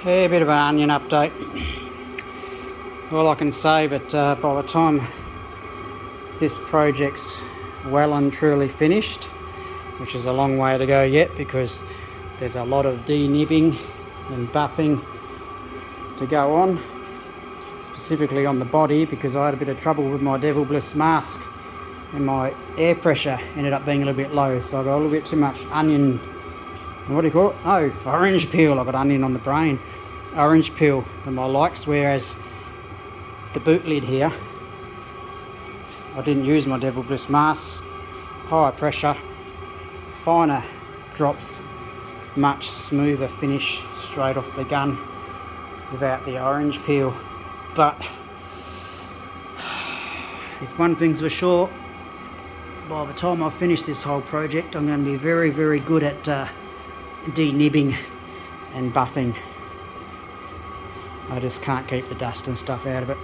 Yeah, a bit of an onion update. All I can say, but by the time this project's well and truly finished, which is a long way to go yet because there's a lot of denibbing and buffing to go on, specifically on the body, because I had a bit of trouble with my Devil Bliss mask and my air pressure ended up being a little bit low, so I got a little bit too much onion, what do you call it? Oh, orange peel. I got onion on the brain. Orange peel for my likes, whereas the boot lid here, I didn't use my Devil Bliss mask, higher pressure, finer drops, much smoother finish straight off the gun without the orange peel. But if one thing's for sure, by the time I finish this whole project, I'm going to be very, very good at denibbing and buffing. I just can't keep the dust and stuff out of it.